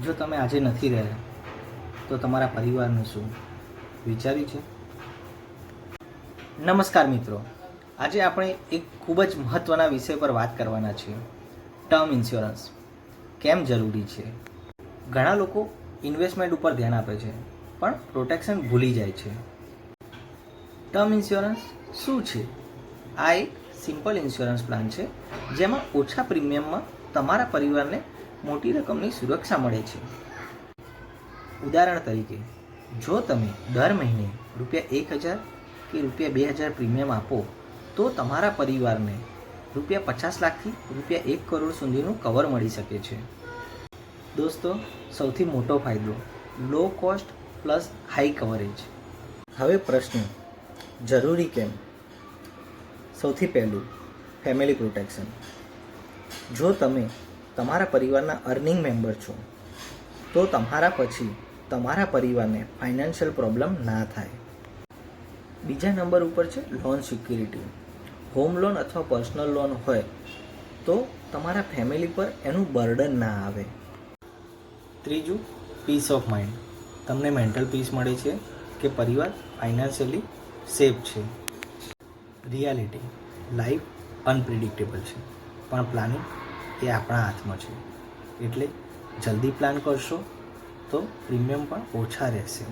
જો તમે આજે નથી રહ્યા તો તમારા પરિવારનું શું વિચાર્યું છે? નમસ્કાર મિત્રો, આજે આપણે એક ખૂબ જ મહત્ત્વના વિષય પર વાત કરવાના છીએ. ટર્મ ઇન્સ્યોરન્સ કેમ જરૂરી છે? ઘણા લોકો ઇન્વેસ્ટમેન્ટ ઉપર ધ્યાન આપે છે પણ પ્રોટેક્શન ભૂલી જાય છે. ટર્મ ઇન્સ્યોરન્સ શું છે? આ એક સિમ્પલ ઇન્સ્યોરન્સ પ્લાન છે જેમાં ઓછા પ્રીમિયમમાં તમારા પરિવારને મોટી રકમની સુરક્ષા મળે છે. ઉદાહરણ તરીકે, જો તમે દર મહિને ₹1,000 કે ₹2,000 પ્રીમિયમ આપો તો તમારા પરિવારને ₹50 લાખથી ₹1 કરોડ સુધીનું કવર મળી શકે છે. દોસ્તો, સૌથી મોટો ફાયદો low cost plus high coverage. હવે પ્રશ્ન, જરૂરી કેમ? સૌથી પહેલું, ફેમિલી પ્રોટેક્શન. જો તમે તમારા પરિવારના અર્નિંગ મેમ્બર છો તો તમારા પછી તમારા પરિવારને ફાઇનાન્શિયલ પ્રોબ્લેમ ના થાય. બીજા નંબર ઉપર છે લોન સિક્યુરિટી. હોમ લોન અથવા પર્સનલ લોન હોય તો તમારા ફેમિલી પર એનું બર્ડન ના આવે. ત્રીજું, પીસ ઓફ માઇન્ડ. તમને મેન્ટલ પીસ મળે છે કે પરિવાર ફાઇનાન્શિયલી સેફ છે. રિયાલિટી, લાઈફ અનપ્રિડિક્ટેબલ છે પણ પ્લાનિંગ એ આપણા હાથમાં છે. એટલે જલ્દી પ્લાન કરશો તો પ્રીમિયમ પણ ઓછા રહેશે.